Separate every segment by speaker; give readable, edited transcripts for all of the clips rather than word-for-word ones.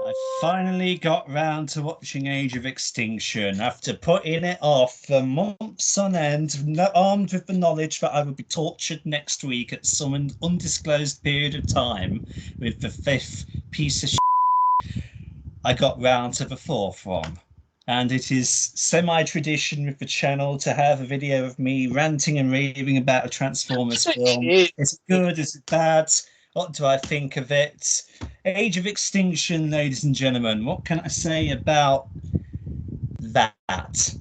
Speaker 1: I finally got round to watching Age of Extinction after putting it off for months on end, armed with the knowledge that I would be tortured next week at some undisclosed period of time with the fifth piece of I got round to the fourth one. And it is semi-tradition with the channel to have a video of me ranting and raving about a Transformers film. Is it good? Is it bad? What do I think of it? Age of Extinction, ladies and gentlemen. What can I say about that?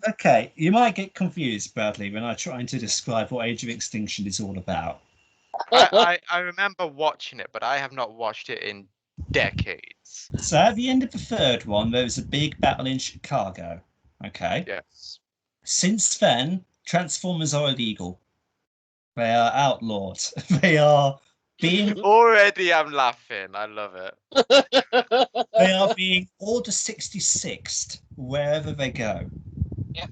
Speaker 1: Okay, you might get confused, Bradley, when I try to describe what Age of Extinction is all about.
Speaker 2: I remember watching it, but I have not watched it in decades.
Speaker 1: So at the end of the third one, there was a big battle in Chicago. Okay.
Speaker 2: Yes.
Speaker 1: Since then, Transformers are illegal. They are outlawed. They are being
Speaker 2: Already I'm laughing. I love it.
Speaker 1: they are being Order 66'd wherever they go.
Speaker 3: Yep.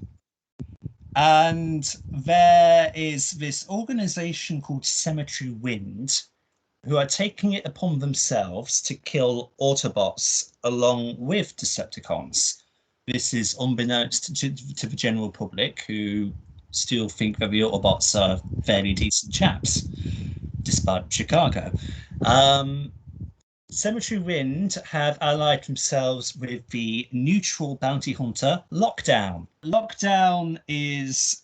Speaker 1: And there is this organization called Cemetery Wind who are taking it upon themselves to kill Autobots along with Decepticons. This is unbeknownst to the general public, who still think that the Autobots are fairly decent chaps, despite Chicago. Cemetery Wind have allied themselves with the neutral bounty hunter Lockdown. Lockdown is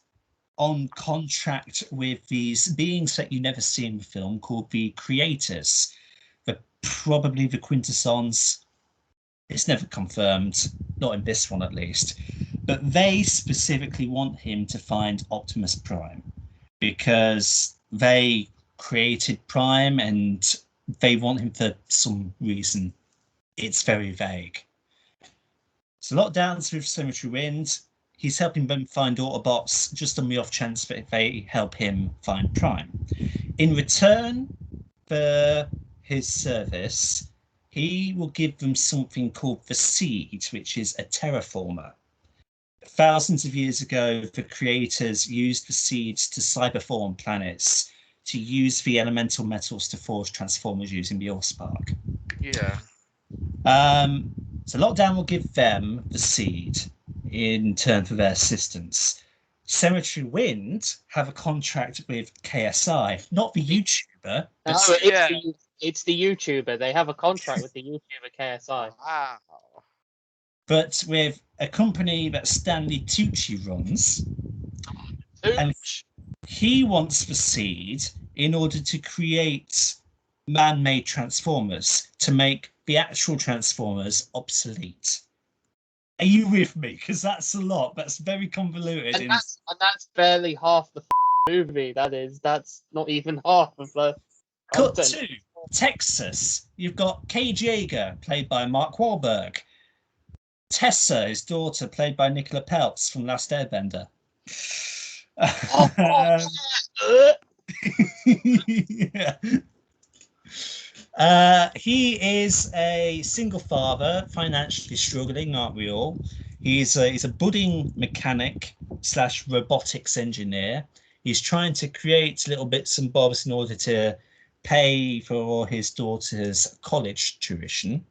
Speaker 1: on contract with these beings that you never see in the film called the Creators. They're probably the Quintessons. It's never confirmed, not in this one at least. But they specifically want him to find Optimus Prime because they created Prime and they want him for some reason. It's very vague. So Lockdown's with Cemetery Wind. He's helping them find Autobots just on the off chance that they help him find Prime. In return for his service, he will give them something called the Seed, which is a terraformer. Thousands of years ago, the creators used the seeds to cyberform planets to use the elemental metals to forge Transformers using the Allspark.
Speaker 2: Yeah.
Speaker 1: So Lockdown will give them the Seed in turn for their assistance. Cemetery Wind have a contract with KSI, not the YouTuber.
Speaker 3: It's the YouTuber. They have a contract with the YouTuber KSI.
Speaker 2: Wow.
Speaker 1: But with a company that Stanley Tucci runs, and he wants the Seed in order to create man-made Transformers to make the actual Transformers obsolete. Are you with me? Because that's a lot. That's very convoluted.
Speaker 3: And that's barely half the movie. That's not even half of the
Speaker 1: Cut to Texas. You've got Cage Yeager, played by Mark Wahlberg. Tessa, his daughter, played by Nicola Peltz from Last Airbender. Yeah. He is a single father, financially struggling, aren't we all? He's a budding mechanic / robotics engineer. He's trying to create little bits and bobs in order to pay for his daughter's college tuition.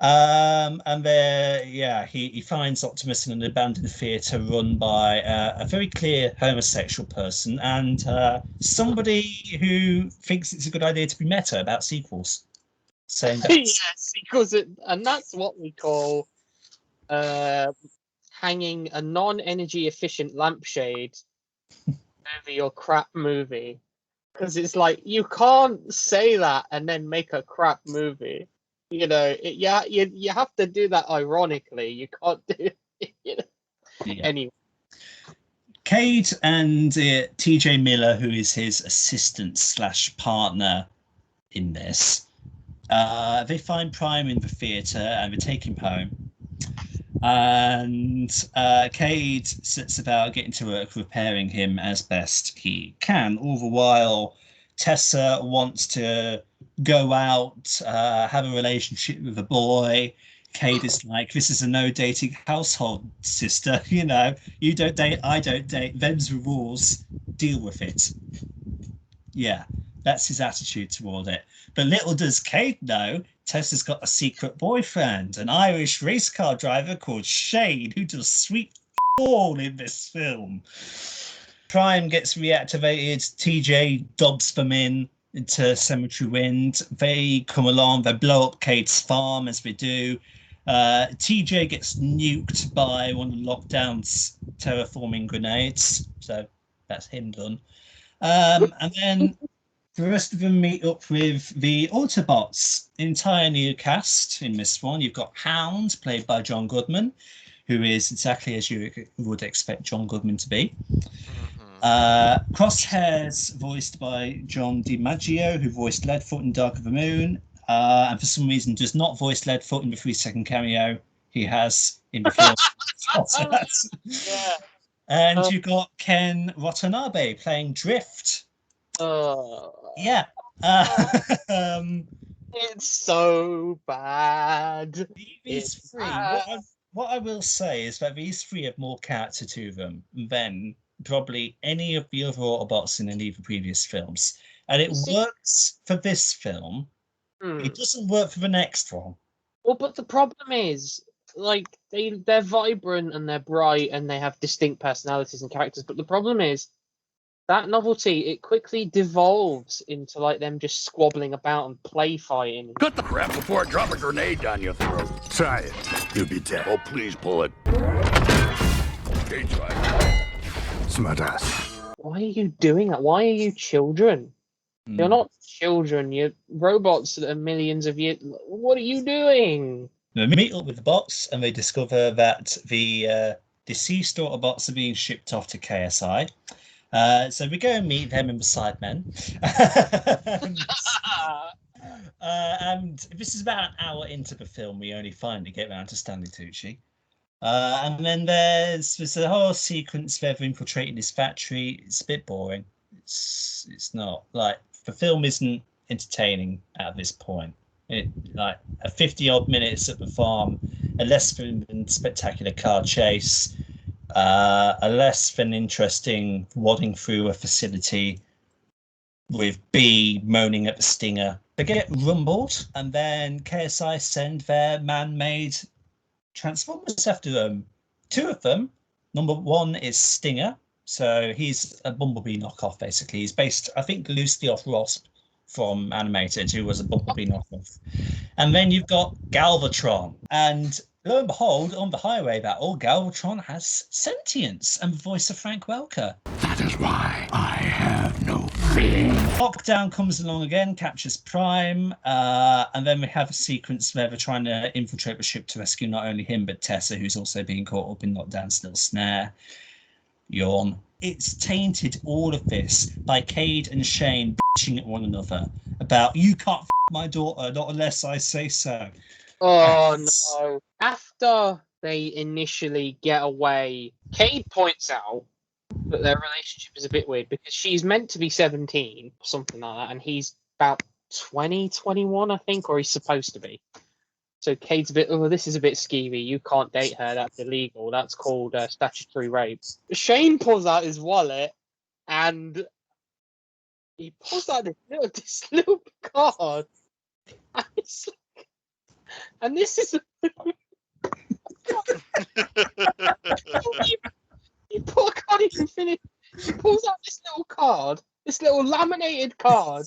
Speaker 1: And there, he finds Optimus in an abandoned theatre run by a very clear homosexual person and somebody who thinks it's a good idea to be meta about sequels. Saying
Speaker 3: sequels, and that's what we call hanging a non-energy efficient lampshade over your crap movie. Because it's like, you can't say that and then make a crap movie. You know, you have to do that ironically. You can't do it, you know? Yeah. Anyway.
Speaker 1: Cade and TJ Miller, who is his assistant / partner in this, they find Prime in the theatre and they take him home. And Cade sets about getting to work repairing him as best he can. All the while, Tessa wants to go out, have a relationship with a boy. Cade is like, this is a no dating household, sister. You know, you don't date, I don't date. Them's the rules. Deal with it. Yeah. That's his attitude toward it. But little does Cade know, Tessa's got a secret boyfriend, an Irish race car driver called Shane, who does sweet all in this film. Prime gets reactivated. TJ dobs them into Cemetery Wind. They come along. They blow up Cade's farm as we do. TJ gets nuked by one of Lockdown's terraforming grenades. So that's him done. And then the rest of them meet up with the Autobots. Entire new cast in this one. You've got Hound, played by John Goodman, who is exactly as you would expect John Goodman to be. Crosshairs, voiced by John DiMaggio, who voiced Leadfoot in Dark of the Moon, and for some reason does not voice Leadfoot in the 3-second cameo he has in the film.
Speaker 3: Yeah.
Speaker 1: And you've got Ken Watanabe playing Drift. Yeah.
Speaker 3: It's so bad.
Speaker 1: These
Speaker 3: It's
Speaker 1: three,
Speaker 3: bad.
Speaker 1: what I will say is that these three have more character to them than probably any of the other Autobots in any of the previous films. And it works for this film. It doesn't work for the next one.
Speaker 3: Well, but the problem is, like, they're vibrant and they're bright and they have distinct personalities and characters. But the problem is, that novelty, it quickly devolves into like them just squabbling about and play fighting.
Speaker 4: Cut the crap before I drop a grenade down your throat. Try it. You'll be dead. Oh, please pull it. Okay, try it. Smartass.
Speaker 3: Why are you doing that? Why are you children? You're not children. You're robots that are millions of years. What are you doing?
Speaker 1: They meet up with the bots and they discover that the deceased Autobots are being shipped off to KSI. So we go and meet them and the Sidemen. And this is about an hour into the film. We only finally get around to Stanley Tucci. And then there's a whole sequence of them infiltrating this factory. It's a bit boring. It's not like the film isn't entertaining at this point. Like a 50-odd minutes at the farm, a less than spectacular car chase, a less than interesting wadding through a facility with B moaning at the stinger. They get rumbled, and then KSI send their man-made Transformers after them. Two of them. Number one is Stinger. So he's a Bumblebee knockoff, basically. He's based, I think, loosely off Wasp from Animated, who was a Bumblebee knockoff. And then you've got Galvatron. And lo and behold, on the highway battle, Galvatron has sentience and the voice of Frank Welker.
Speaker 4: That is why I have no fear.
Speaker 1: Lockdown comes along again, captures Prime, and then we have a sequence where they're trying to infiltrate the ship to rescue not only him, but Tessa, who's also being caught up in Lockdown's little snare. Yawn. It's tainted all of this by Cade and Shane bitching at one another about, you can't f my daughter, not unless I say so.
Speaker 3: Oh no. After they initially get away, Cade points out that their relationship is a bit weird because she's meant to be 17 or something like that, and he's about 20, 21, I think, or he's supposed to be. So Cade's a bit, oh, this is a bit skeevy. You can't date her. That's illegal. That's called statutory rape. Shane pulls out his wallet and he pulls out this little card. And, and this is... I can't even finish. He pulls out this little card, this little laminated card.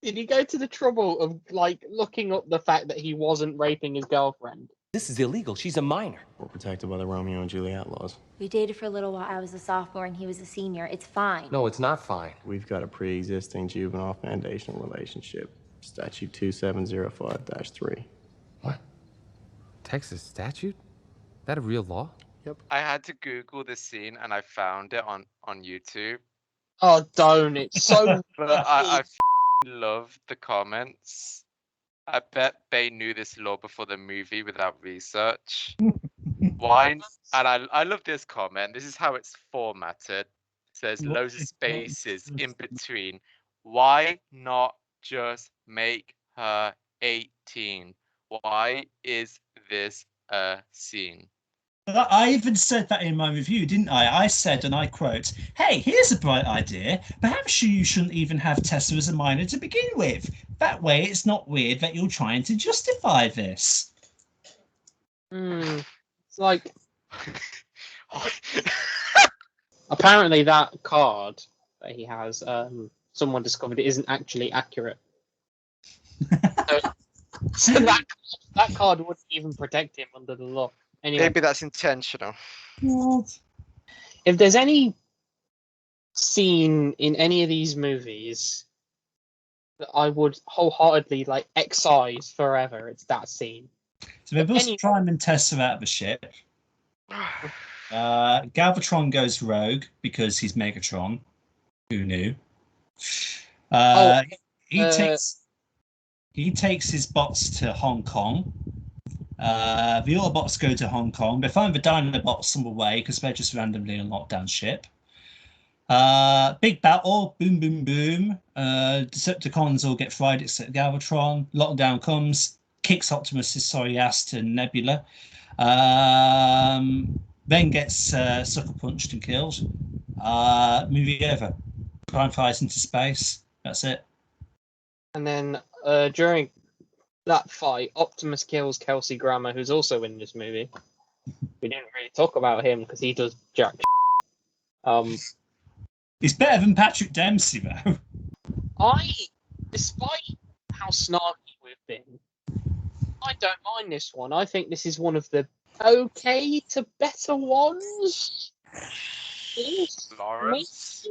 Speaker 3: Did he go to the trouble of like looking up the fact that he wasn't raping his girlfriend?
Speaker 5: This is illegal. She's a minor.
Speaker 6: We're protected by the Romeo and Juliet laws.
Speaker 7: We dated for a little while. I was a sophomore and he was a senior. It's fine.
Speaker 5: No, it's not fine.
Speaker 6: We've got a pre-existing juvenile foundational relationship. Statute 2705-3.
Speaker 5: What? Texas statute? That a real law?
Speaker 6: Yep.
Speaker 2: I had to Google this scene and I found it on YouTube.
Speaker 3: Oh, don't! It's so.
Speaker 2: But I love the comments. I bet they knew this law before the movie without research. Why? And I love this comment. This is how it's formatted. It says loads of spaces in between. Why not just make her 18? Why is this a scene?
Speaker 1: I even said that in my review, didn't I? I said, and I quote, "Hey, here's a bright idea. Perhaps you shouldn't even have Tessa as a minor to begin with. That way, it's not weird that you're trying to justify this."
Speaker 3: It's like apparently that card that he has, someone discovered it isn't actually accurate. So that card wouldn't even protect him under the law. Anyway,
Speaker 2: Maybe that's intentional.
Speaker 1: What?
Speaker 3: if there's any scene in any of these movies that I would wholeheartedly like excise forever, it's that scene.
Speaker 1: So they bust Prime and Tessa out of the ship. Galvatron goes rogue because he's Megatron. Who knew? He takes his bots to Hong Kong. The Autobots go to Hong Kong. They find the Dinobots on the way because they're just randomly on lockdown ship. Big battle, boom, boom, boom. Decepticons all get fried except Galvatron. Lockdown comes, kicks Optimus' sorry ass to Nebula. Then gets sucker punched and killed. Movie over. Prime flies into space. That's it.
Speaker 3: And then during that fight, Optimus kills Kelsey Grammer, who's also in this movie. We didn't really talk about him because he does jack.
Speaker 1: He's better than Patrick Dempsey, though.
Speaker 3: Despite how snarky we've been, I don't mind this one. I think this is one of the okay to better ones.
Speaker 2: Lawrence?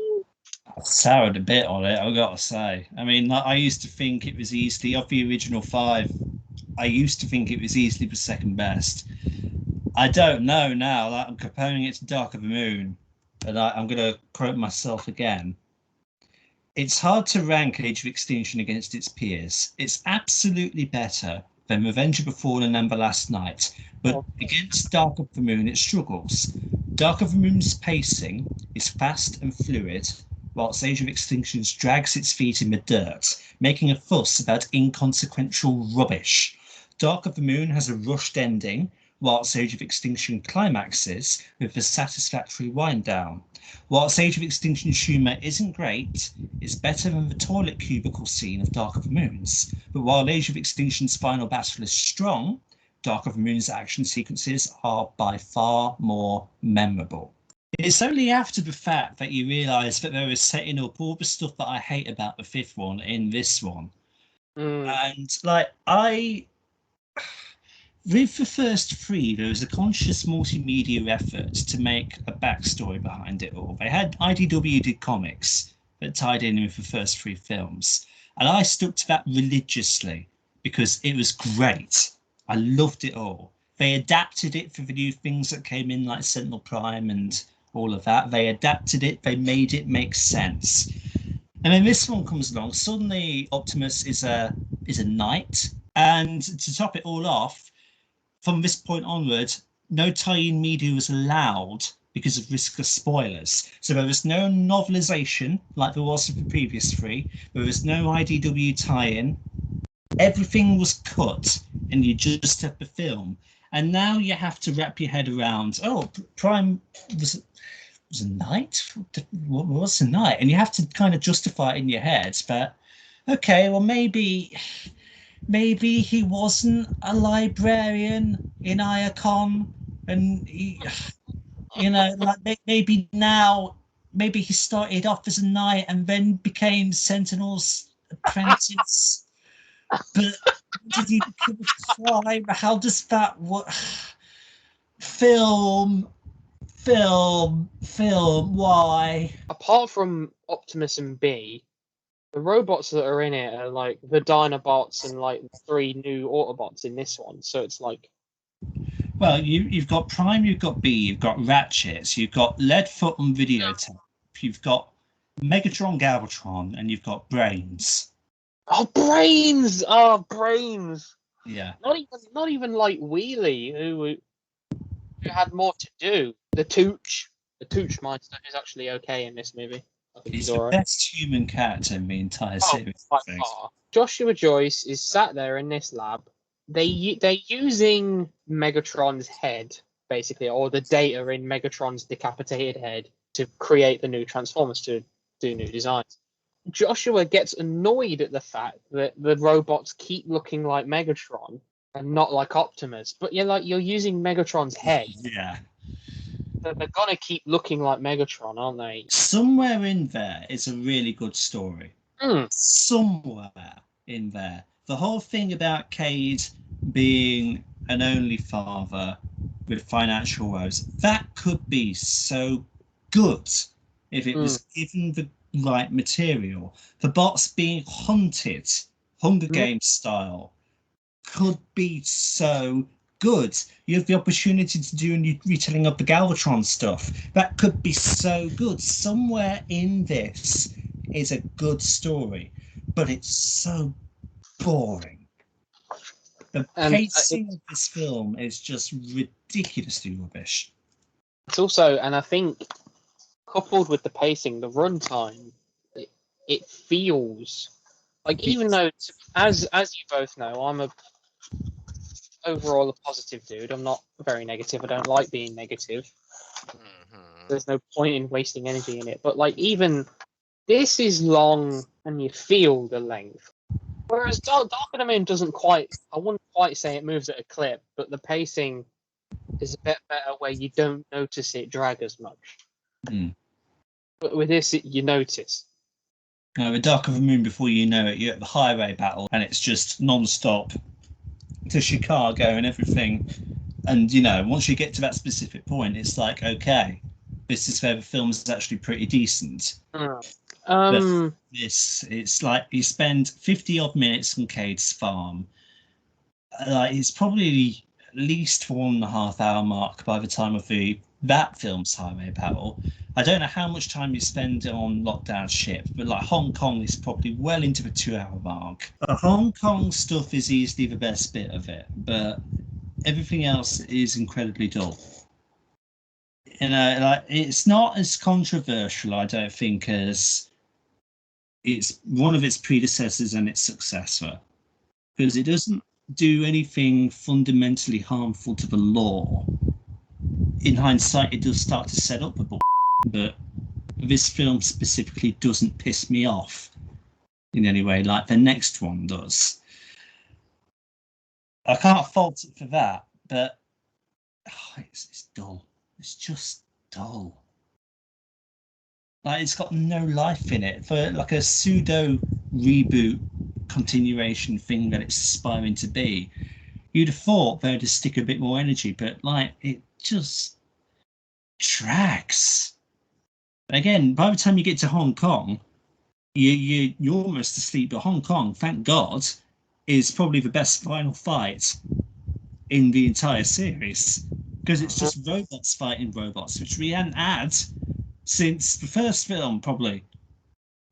Speaker 1: I've soured a bit on it, I've got to say. I mean, I used to think it was easily, of the original 5, I used to think it was easily the second best. I don't know now. Like, I'm comparing it to Dark of the Moon, and I'm going to quote myself again. It's hard to rank Age of Extinction against its peers. It's absolutely better than Revenge of the Fallen and The Last Night, but against Dark of the Moon, it struggles. Dark of the Moon's pacing is fast and fluid, whilst Age of Extinction drags its feet in the dirt, making a fuss about inconsequential rubbish. Dark of the Moon has a rushed ending, whilst Age of Extinction climaxes with a satisfactory wind down. Whilst Age of Extinction's humour isn't great, it's better than the toilet cubicle scene of Dark of the Moon's. But while Age of Extinction's final battle is strong, Dark of the Moon's action sequences are by far more memorable. It's only after the fact that you realise that they were setting up all the stuff that I hate about the 5th one in this one. And like with the first 3, there was a conscious multimedia effort to make a backstory behind it all. They had IDW did comics that tied in with the first 3 films, and I stuck to that religiously because it was great. I loved it all. They adapted it for the new things that came in, like Sentinel Prime and all of that. They adapted it. They made it make sense. And then this one comes along. Suddenly, Optimus is a knight, and to top it all off, from this point onward, no tie-in media was allowed because of risk of spoilers. So there was no novelization like there was for the previous 3. There was no IDW tie-in. Everything was cut, and you just have the film. And now you have to wrap your head around, Prime was a knight? What was a knight? And you have to kind of justify it in your head. But, okay, well, maybe he wasn't a librarian in Iacon, and he, like maybe he started off as a knight and then became Sentinel's apprentice. But did he become a crime? How does that work? Film, why?
Speaker 3: Apart from Optimus and B, the robots that are in it are like the Dinobots and like 3 new Autobots in this one. So it's like,
Speaker 1: well, you've got Prime, you've got B, you've got Ratchets, you've got Leadfoot on Videotape, you've got Megatron, Galvatron, and you've got Brains.
Speaker 3: Brains! Oh, Brains!
Speaker 1: Yeah.
Speaker 3: Not even like Wheelie, who had more to do. The Tooch Meister is actually okay in this movie. I think
Speaker 1: He's
Speaker 3: he's
Speaker 1: the
Speaker 3: alright.
Speaker 1: best human character in the entire series.
Speaker 3: By far. Joshua Joyce is sat there in this lab. They're using Megatron's head basically, or the data in Megatron's decapitated head to create the new Transformers to do new designs. Joshua gets annoyed at the fact that the robots keep looking like Megatron and not like Optimus. But you're using Megatron's head.
Speaker 1: Yeah.
Speaker 3: They're gonna keep looking like Megatron, aren't they?
Speaker 1: Somewhere in there is a really good story.
Speaker 3: Mm.
Speaker 1: Somewhere in there. The whole thing about Cade being an only father with financial woes, that could be so good if it was given the right material. The bots being hunted, Hunger Games style, could be so good. You have the opportunity to do a new retelling of the Galvatron stuff. That could be so good. Somewhere in this is a good story, but it's so boring. The pacing of this film is just ridiculously rubbish.
Speaker 3: It's also, and I think, coupled with the pacing, the runtime, it feels like, even though, as you both know, I'm overall a positive dude. I'm not very negative. I don't like being negative. There's no point in wasting energy in it. But like, even this is long, and you feel the length. Whereas Dark of the Moon doesn't quite. I wouldn't quite say it moves at a clip, but the pacing is a bit better, where you don't notice it drag as much. But with this, you notice.
Speaker 1: The Dark of the Moon, before you know it, you're at the highway battle, and it's just non-stop to Chicago and everything. And, you know, once you get to that specific point, it's like, okay, this is where the film's actually pretty decent. But this, it's like you spend 50-odd minutes on Cade's farm. It's probably at least 1.5 hour mark by the time of that film's highway battle. I don't know how much time you spend on Lockdown ship, but like Hong Kong is probably well into the 2-hour mark. The Hong Kong stuff is easily the best bit of it, but everything else is incredibly dull. You know, like, it's not as controversial, I don't think, as it's one of its predecessors and its successor, because it doesn't do anything fundamentally harmful to the lore. In hindsight, it does start to set up the bull, but this film specifically doesn't piss me off in any way like the next one does. I can't fault it for that, but it's dull. It's just dull. Like, it's got no life in it. For like a pseudo reboot continuation thing that it's aspiring to be, you'd have thought they'd just stick a bit more energy, but like, it just drags. Again, by the time you get to Hong Kong, you're almost asleep. But Hong Kong, thank God, is probably the best final fight in the entire series, because it's just robots fighting robots, which we hadn't had since the first film, probably.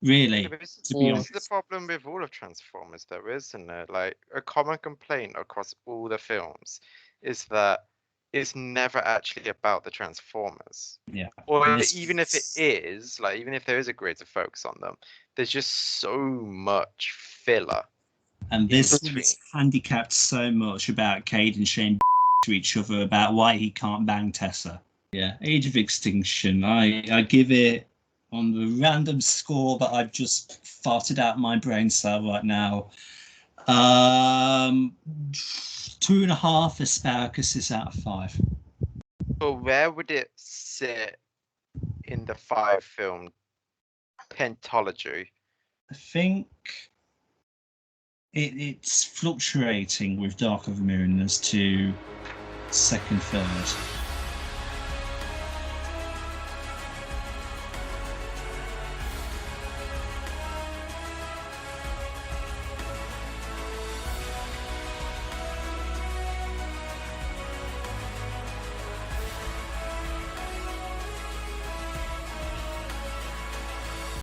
Speaker 1: Really, to be honest.
Speaker 2: This is the problem with all of Transformers, though, isn't it? Like, a common complaint across all the films is that it's never actually about the Transformers.
Speaker 1: Yeah.
Speaker 2: Or even if it is, like, even if there is a greater focus on them, there's just so much filler.
Speaker 1: And this was handicapped so much about Cade and Shane to each other about why he can't bang Tessa. Yeah, Age of Extinction. I give it, on the random score that I've just farted out my brain cell right now, 2.5 asparaguses out of 5.
Speaker 2: So where would it sit in the 5-film pentology?
Speaker 1: I think it's fluctuating with Dark of the Moon as to second, third.